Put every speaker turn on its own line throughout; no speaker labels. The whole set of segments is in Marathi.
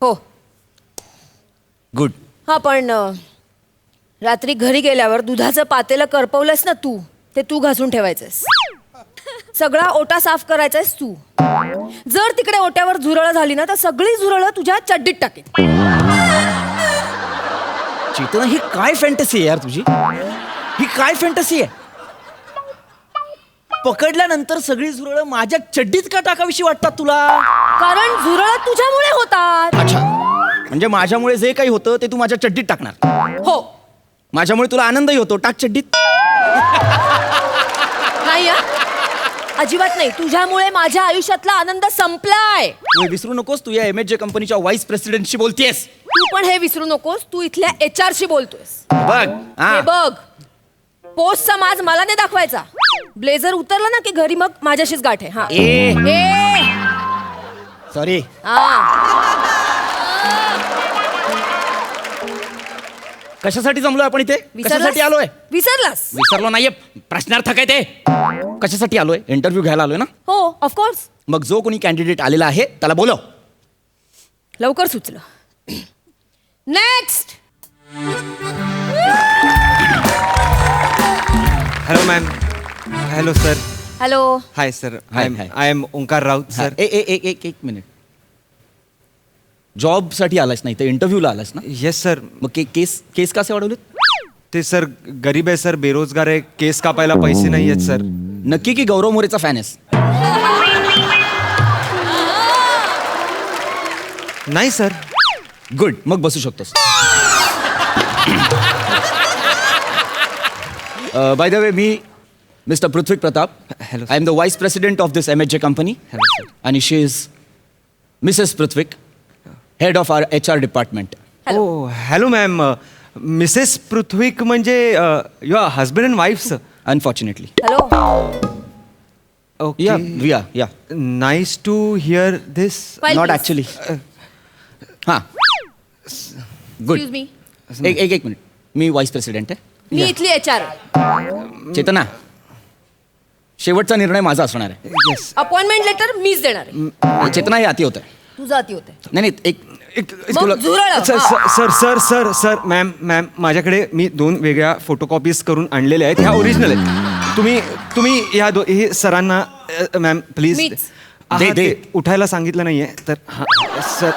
हो.
गुड.
हा पण रात्री घरी गेल्यावर दुधाचं पातेलं करपवलंस ना तू, ते तू घासून ठेवायचंस. सगळा ओटा साफ करायचायस तू. जर तिकडे ओट्यावर झुरळ झाली ना तर सगळी झुरळ तुझ्या चड्डीत टाकेल.
चेतना, ही काय फॅन्टसी आहे यार तुझी? ही काय फॅन्टसी आहे? पकडल्यानंतर सगळी झुरळ माझ्या चड्डीत का टाकावीशी वाटतात तुला?
कारण झुरळ तुझ्यामुळे होतात.
अच्छा, म्हणजे माझ्यामुळे जे काही होतं ते तू माझ्या चड्डीत टाकणार?
हो.
माझ्यामुळे तुला आनंदही होतो, टाक चड्डीत.
नाही हा, अजिबात नाही. तुझ्यामुळे माझ्या आयुष्यातला आनंद संपलाय.
तू हे विसरू नकोस, तू या MHJ कंपनीच्या व्हाईस प्रेसिडेंटशी बोलतेस.
तू पण हे विसरू नकोस, तू इथल्या HR शी बोलतोयस.
बघ
हे बघ, पोस्टचा माज मला नाही दाखवायचा. ब्लेझर उतरला ना की घरी मग माझ्याशीच गाठ आहे. हा
सॉरी. कशासाठी जमलोय आपण इथे? कशासाठी आलोय?
विसरलास?
विसरलो नाहीये, प्रश्नार्थक आहे ते. कशासाठी आलोय? इंटरव्ह्यू घ्यायला आलोय ना?
हो, ऑफकोर्स.
मग जो कोणी कॅन्डिडेट आलेला आहे त्याला बोलव.
लवकर सुचलं. Next.
Hello ma'am. Hello sir.
Hello.
Hi sir.
Hi.
I am Omkar Raut sir.
एक मिनिट. जॉब साठी आलास नाही तर इंटरव्ह्यूला आलास ना?
Yes sir.
मग केस कसे वाढवलेत?
ते सर गरीब आहे सर, बेरोजगार आहे, केस कापायला पैसे नाही आहेत सर.
नक्की की गौरव मोरेचा फॅन आहेस?
नाही सर.
गुड, मग बसू शकतोस. बाय द वे, मी Mr Prithvi Pratap.
Hello, sir.
I am the vice president of this MHJ company.
Hello sir.
आणि she is Mrs Prithvik, head of our HR department.
Hello.
Oh hello ma'am. Mrs Prithvik म्हणजे your husband and wife sir.
Unfortunately.
Hello.
या
nice to hear this.
Not actually. हां, गुड.
Excuse me.
एक मिनिट. मी व्हाईस प्रेसिडेंट आहे.
मी इथली HR.
चेतना, शेवटचा निर्णय माझा असणार आहे.
येस.
अपॉइंटमेंट लेटर मीच देणार आहे.
चेतना, हे अति होत आहे.
तुझं अति होतंय.
नाही
मग झुरळ.
Sir sir sir sir sir ma'am माझ्याकडे मी 2 वेगळ्या फोटोकॉपीज करून आणलेल्या आहेत. ह्या ओरिजिनल आहेत. तुम्ही ह्या हे सरांना मॅम प्लीज
मीच.
दे.
उठायला सांगितलं नाहीये तर हां सर.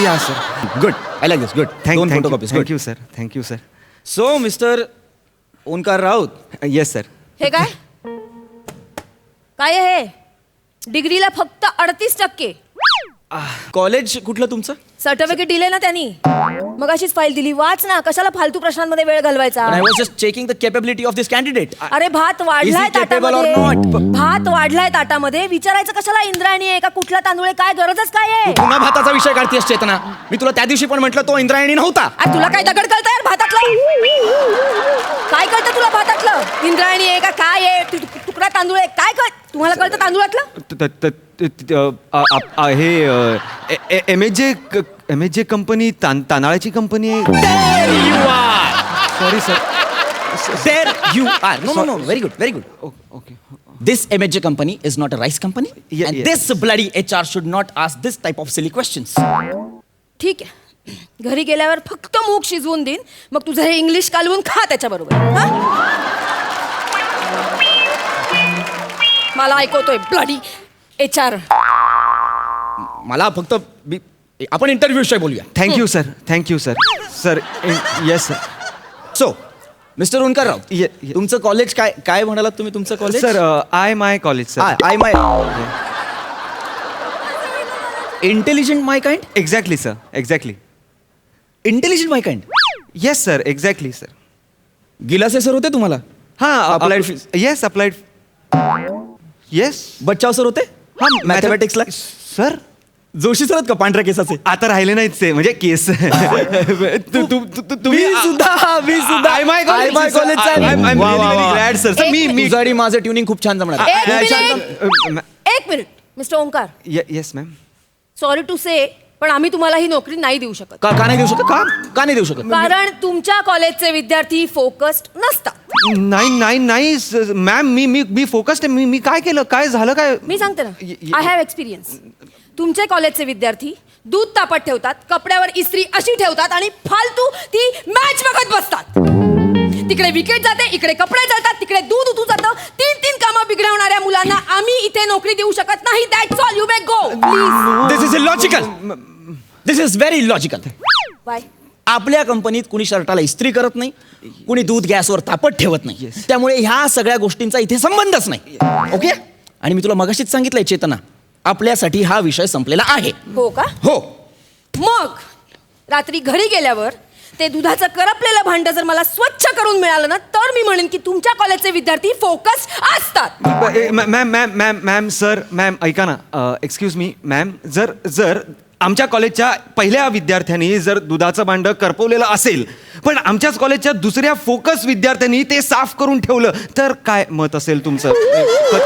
या sir.
Good, I like this. Good. दोन photocopies.
Thank you sir. Thank you sir.
So Mr Omkar Raut.
Yes sir.
हे काय काय आहे हे? डिग्रीला फक्त 38%.
कॉलेज कुठलं तुमचं?
सर्टिफिकेट दिले ना त्यांनी. मग अशीच फाईल दिली. वाच ना, कशाला फालतू प्रश्नांमध्ये वेळ घालवायचा.
I was just checking the capability of this candidate.
अरे भात वाढलाय
Is he capable or
ताटामध्ये.
not?
भात वाढलाय ताटामध्ये. विचारायचं कशाला इंद्रायणी आहे का कुठला तांदूळ आहे, काय गरजच काय आहे?
पुन्हा भाताचा विषय काढतेस चेतना. मी तुला त्या दिवशी पण म्हटलं तो इंद्रायणी नव्हता.
अरे तुला काय दगड कळतं यार भातातलं? काय कळतं तुला भातातलं? इंद्रायणी आहे का काय आहे? तुकडा तांदूळ आहे काय कळ? तुम्हाला कळतं तांदूळातलं?
हे MHJ कंपनी तांदळाची कंपनी आहे. Sorry sir.
There you are. No. Very good.
Okay.
This MHJ company is not a rice company.
Yeah,
And
yeah.
this bloody HR should not ask this type of silly questions.
ठीक आहे. घरी गेल्यावर फक्त मूग शिजवून देईन, मग तुझं हे इंग्लिश कालवून खा त्याच्याबरोबर. हा? मला ऐकवतोय ब्लडी HR.
मला फक्त आपण इंटरव्ह्यू विषयी बोलूया.
Thank you sir. Thank you sir. Sir yes sir.
So Mr Omkar Raut,
ये.
तुमचं कॉलेज काय म्हणालात तुम्ही? तुमचं college?
Sir I my college sir.
I my intelligent my kind.
Exactly sir. Exactly.
Intelligent my kind.
Yes sir. Exactly sir.
Gilase sir होते तुम्हाला?
हां
Applied
yes applied. Yes.
Bachchav sir होते?
हां
मॅथमॅटिक्सला.
सर
जोशी सर आहेत का पांढऱ्या केसाचे?
आता राहिले नाहीत ते म्हणजे केस.
मी सुद्धा
आय माय
कॉलेजचा
ग्लॅड सर. सर मी
तुझं आणि माझं ट्युनिंग खूप छान जमणार.
एक minute Mr Omkar,
yes ma'am.
Sorry to say, पण आम्ही तुम्हाला ही नोकरी नाही देऊ शकत.
का नाही देऊ शकत? का नाही देऊ शकत?
कारण तुमच्या कॉलेजचे विद्यार्थी फोकस्ड नसतात.
नाही मॅम. मी फोकस्ड मी काय केलं? काय झालं? काय
मी सांगते ना, आय हॅव एक्सपिरियन्स. तुमचे कॉलेजचे विद्यार्थी दूध तापत ठेवतात, कपड्यावर इस्त्री अशी ठेवतात आणि फालतू ती मॅच बघत बसतात. तिकडे विकेट जाते, इकडे कपडे जातात, तिकडे दूध उतू जातं. 3 कामं बिघडवणाऱ्या मुलांना आम्ही इथे नोकरी देऊ शकत नाही. That's all. You may go please.
This is illogical. This is very illogical.
Bye.
आपल्या कंपनीत कुणी शर्टाला इस्त्री करत नाही, कुणी दूध गॅसवर तापत ठेवत नाही. त्यामुळे ह्या सगळ्या गोष्टींचा इथे संबंधच नाही. ओके. आणि मी तुला मगाशीच सांगितलंय चेतना, आपल्यासाठी हा विषय संपलेला आहे.
हो का?
हो.
मग रात्री घरी गेल्यावर ते दुधाचं करपलेलं भांडं जर मला स्वच्छ करून मिळालं ना, तर मी म्हणेन की तुमच्या कॉलेजचे विद्यार्थी फोकस असतात.
मॅम सर मॅम ऐका ना, एक्सक्यूज मी मॅम, जर आमच्या कॉलेजच्या पहिल्या विद्यार्थ्यांनी जर दुधाचं भांडं करपवलेलं असेल, पण आमच्याच कॉलेजच्या दुसऱ्या फोकस विद्यार्थ्यांनी ते साफ करून ठेवलं, तर काय मत असेल तुमचं?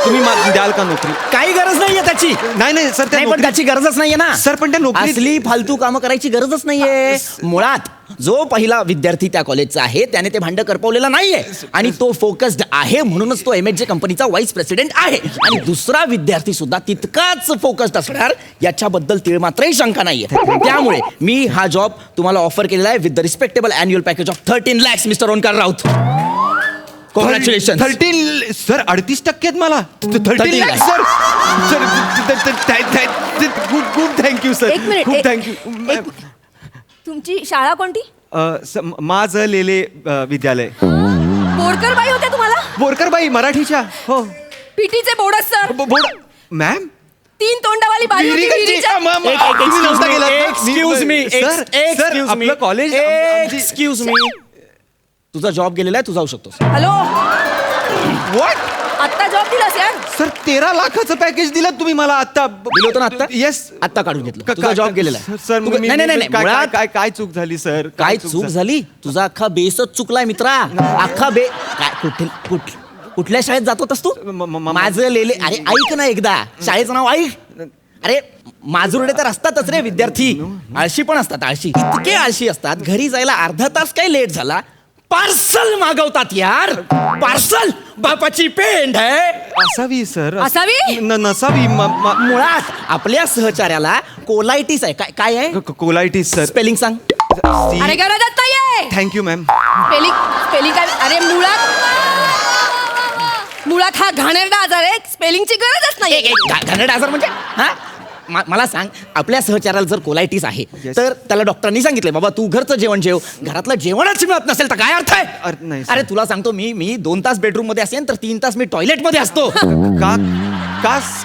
तुम्ही द्याल का नोकरी?
काही गरज नाहीये त्याची.
नाही सर,
पण त्याची गरजच नाहीये ना
सर. पण त्या नोकरी
असली फालतू कामं करायची गरजच नाहीये. मुळात जो पहिला विद्यार्थी त्या कॉलेजचा आहे त्याने ते भांडं करपवलेलं नाहीये आणि तो फोकस्ड आहे, म्हणूनच तो MHJ कंपनीचा व्हाईस प्रेसिडेंट आहे. आणि दुसरा विद्यार्थी सुद्धा तितकाच फोकस्ड असणार याच्याबद्दल तिळमात्रही शंका नाहीये. त्यामुळे मी हा जॉब तुम्हाला ऑफर केलेला आहे with the respectable annual package of 13 lakhs mister Omkar Raut. Congratulation.
13 sir 38% मला 13 लाख सर. खूप थँक्यू सर.
एक मिनिट.
खूप थँक्यू.
तुमची शाळा कोणती?
माझं लेले विद्यालय.
बोरकर बाई होत्या तुम्हाला?
बोरकरबाई मराठीच्या. हो.
पीटीचे बोर्ड सर.
मॅम
3 तोंडावाली बाई होती विहिरीच्या.
आपलं कॉलेज.
Excuse me. तुझा जॉब गेलेला आहे, तू जाऊ शकतोस.
हॅलो.
व्हॉट?
आत्ता जॉब दिलास यार.
सर 13 लाखाचं पॅकेज दिलं तुम्ही मला आता.
दिलं होतं ना आत्ता?
येस.
आत्ता काढून घेतलं. तुझा जॉब गेलेला आहे.
सर
नाही. मुळात
काय चूक झाली सर?
काय चूक झाली? तुझा अख्खा बेसच चुकलाय मित्रा. अख्खा काय कुठल्या शाळेत जात होतास तू? माझं लेले. अरे ऐक ना एकदा, शाळेचं नाव ऐक. अरे माजुरडे तर असतातच रे विद्यार्थी. आळशी पण असतात. आळशी इतके आळशी असतात, घरी जायला अर्धा तास काही लेट झाला पार्सल मागवतात यार. पार्सल बापाची पेंड आहे.
असावी सर.
असावी?
नसावी.
मुळात आपल्या सहचार्याला कोलायटिस आहे. काय आहे?
Colitis sir.
स्पेलिंग सांग.
अरे गरजच नाहीये.
Thank you ma'am.
स्पेलिंग काय? अरे मुळात हा घाणेरडा आजार आहे. स्पेलिंगची गरजच नाही.
घाणेरडा आजार म्हणजे? हा मला सांग, आपल्या सहचार्याला जर कोलायटिस आहे तर त्याला डॉक्टरांनी सांगितलंय बाबा तू घरचं जेवण जेव, घरातलं जेवणच मिळत नसेल तर काय अर्थ आहे?
नाही.
अरे तुला सांगतो, मी 2 तास बेडरूम मध्ये असेन तर 3 तास मी टॉयलेट मध्ये असतो.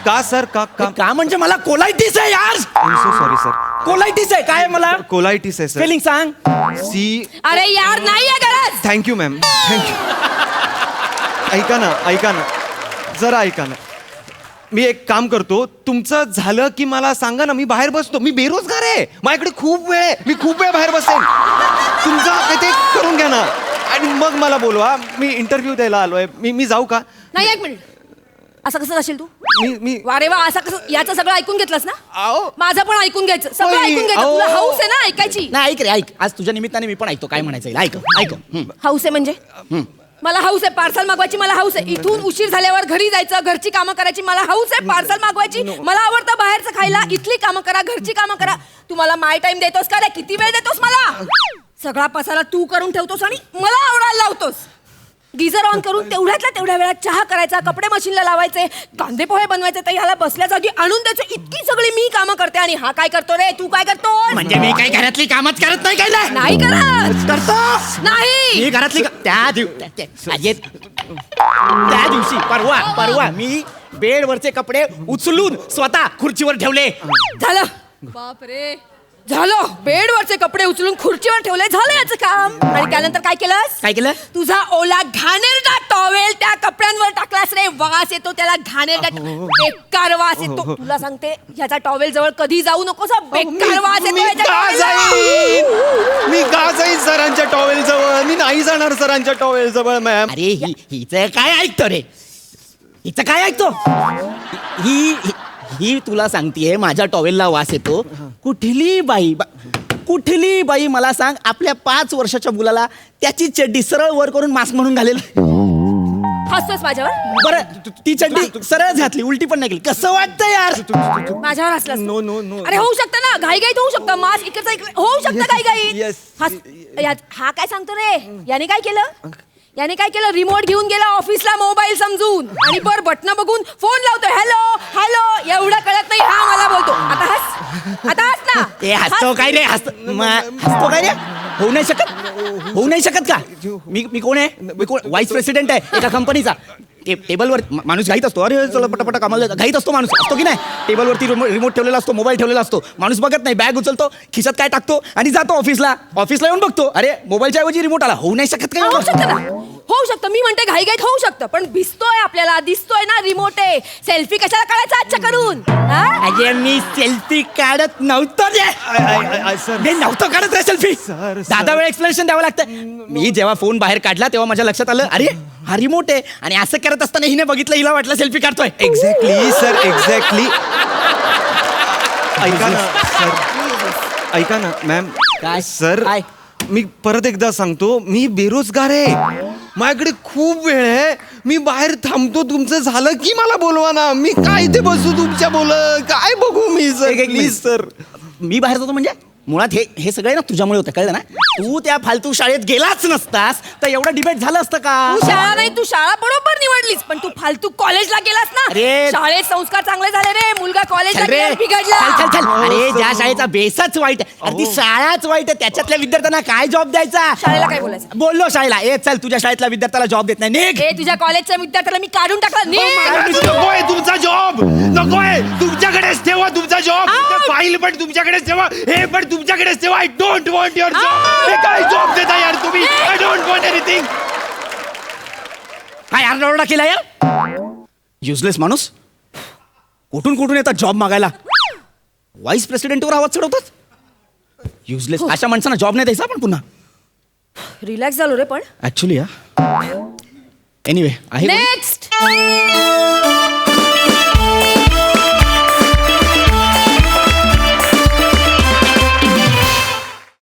का सर?
का म्हणजे मला कोलायटिस आहे यार.
Sorry sir.
कोलायटिस आहे. काय मला?
कोलायटिस आहे सर.
स्पेलिंग सांग.
अरे यार नाहीये गरज.
Thank you ma'am. थँक्यू. ऐका ना जरा ऐका ना. मी एक काम करतो, तुमचं झालं की मला सांगा ना, मी बाहेर बसतो. मी बेरोजगार आहे, माझ्याकडे खूप वेळ आहे, मी खूप वेळ बाहेर बसेन. तुमचं ते करून घ्या ना आणि मग मला बोलवा. मी इंटरव्ह्यू द्यायला आलोय. मी जाऊ का?
नाही, 1 मिनिट. असं कसं जाशील तू?
मी
वारे वा. असं कसं? याचं सगळं ऐकून घेतलंस ना?
आओ.
माझं पण ऐकून घ्यायचं. सगळं
ओय,
ऐकून घ्यायचं.
आओ.
तुला हौस आहे ना ऐकायची?
नाही ऐक रे, ऐक. आज तुझ्या निमित्ताने मी पण ऐकतो काय म्हणायचं. ऐक.
हौस आहे म्हणजे? मला हौस आहे पार्सल मागवायची. मला हौस आहे इथून उशीर झाल्यावर घरी जायचं, घरची कामं करायची. मला हौस आहे पार्सल मागवायची. मला आवडतं बाहेरचं खायला. इथली कामं करा, घरची कामं करा. तू मला माय टाइम देतोस का रे? किती वेळ देतोस मला? सगळा पसारा तू करून ठेवतोस आणि मला आवडायला लावतोस. गिझर ऑन करून तेवढ्यातल्या तेवढ्या वेळात चहा करायचा, कपडे मशीनला लावायचे, कांदे पोहे बनवायचे, तर ह्याला बसल्या जागी आणून द्यायचं. इतकी सगळी मी कामं करते आणि हा काय करतो रे? तू काय करतो?
म्हणजे मी काही घरातली कामच करत नाही. काय
नाही करत.
करतो.
नाही.
मी घरातली त्या दिवशी परवा मी बेडवरचे कपडे उचलून स्वतः खुर्चीवर ठेवले.
झालं. बापरे. झालं. बेडवरचे कपडे उचलून खुर्चीवर ठेवले. झालं याचं काम. आणि त्यानंतर काय केलंस?
काय केलं?
तुझा ओला घाणेरडा टॉवेल त्या कपड्यांवर टाकलास रे. वास येतो त्याला. घाणेरडा बेकार वास येतो. तुला सांगते ह्याचा टॉवेल जवळ कधी जाऊ नकोस. बेकार वास येतो ह्याच्या टॉवेलचा.
मी का जाईन सरांच्या टॉवेल जवळ? मी नाही जाणार सरांच्या टॉवेल जवळ मॅम.
अरे हिचं काय ऐकतो रे? हिचं काय ऐकतो? ही तुला सांगतेय माझ्या टॉवेलला वास येतो. कुठली बाई मला सांग आपल्या 5 वर्षाच्या मुलाला त्याची चड्डी सरळ वर करून मास्क म्हणून घालेल?
हसतोस माझ्यावर
बरं ती चड्डी सरळ घातली उलटी पण नाही केली कसं वाटतं यार
माझ्यावर हसलास तू?
No, no, no.
अरे होऊ शकतं ना घाईघाईत होऊ शकतं मास इकडचा इकडे होऊ शकतं
Yes,
घाईघाईत
yes.
हा काय सांगतो रे याने काय केलं याने काय केलं रिमोट घेऊन गेला ऑफिसला मोबाईल समजून आणि बटन बघून फोन लावतोय हॅलो हॅलो एवढं कळत नाही हा मला बोलतो आता हस ना
ते हसतो काय रे हसतो काय रे होऊ नाही शकत का मी कोण आहे मी कोण व्हाईस प्रेसिडेंट आहे एका कंपनीचा टेबलवर माणूस घाईत असतो अरे चला पटापटा कामाला घाईत असतो माणूस असतो की नाही टेबलवरती रिमोट ठेवलेला असतो मोबाईल ठेवलेला असतो माणूस बघत नाही बॅग उचलतो खिशात काय टाकतो आणि जातो ऑफिसला येऊन बघतो अरे मोबाईलच्या ऐवजी रिमोट आला होऊ नाही शकत
होऊ
काय
शकतं ना होऊ शकतं मी म्हणते घाईघाईत होऊ शकतं पण भिजतोय आपल्याला दिसतोय ना रिमोट आहे सेल्फी कशाला काढायचा आजच्या करून हा?
अरे मी सेल्फी काढत नव्हतो
सर
मी नव्हतं काढत रे सेल्फी
सर,
दादा वेळ एक्सप्लेनेशन द्यावं लागतं मी जेव्हा फोन बाहेर काढला तेव्हा माझ्या लक्षात आलं अरे हा रिमोट आहे आणि असं करत असताना हिने बघितलं हिला वाटलं सेल्फी काढतोय
एक्झॅक्टली सर एक्झॅक्टली ऐका ना सर ऐका ना मॅम
काय?
सर
काय?
मी परत एकदा सांगतो मी बेरोजगार आहे माझ्याकडे खूप वेळ आहे मी बाहेर थांबतो तुमचं झालं की मला बोलवा ना मी काय इथे बसू तुमच्या काय बघू मी सर
एक
प्लीज
मिनिट.
सर
मी बाहेर जातो म्हणजे मुळात हे सगळे ना तुझ्यामुळे होतं कळलं ना तू त्या फालतू शाळेत गेलाच नसतास तर एवढं डिबेट झालं असतं का
तू शाळा नाही तू शाळा बरोबर निवडलीस पण तू फालतू कॉलेजला गेलास ना
अरे.
शाळेत संस्कार चांगले झाले रे मुलगा कॉलेजला
चल रे
गेला, बिघडला
चल चल चल अरे
सर.
ज्या शाळेचा बेसच वाईट आहे अरे ती शाळाच वाईट आहे त्याच्यातल्या विद्यार्थ्यांना काय जॉब द्यायचा
शाळेला काय बोलायचं
बोललो शाळेला ए चल तुझ्या शाळेतल्या विद्यार्थ्याला जॉब देत नाही निघ
ए तुझ्या कॉलेजच्या विद्यार्थ्याला मी काढून टाकला
नकोय तुमचा जॉब नकोय तुमच्याकडेच ठेवा तुमचा जॉब फाईल पण तुमच्याकडेच ठेवा हे पण तुमच्याकडेच ठेवा I don't want your job हे काय जॉब देता यार तुम्ही आय डोंट वॉन्ट एनिथिंग
काय आरडाओरडा केला यार युजलेस माणूस कुठून येतात जॉब मागायला व्हाईस प्रेसिडेंटवर आवाज चढवतात युजलेस अशा माणसांना जॉब नाही द्यायचा आपण पुन्हा
रिलॅक्स झालो रे पण
ऍक्च्युली एनिवे आहे
नेक्स्ट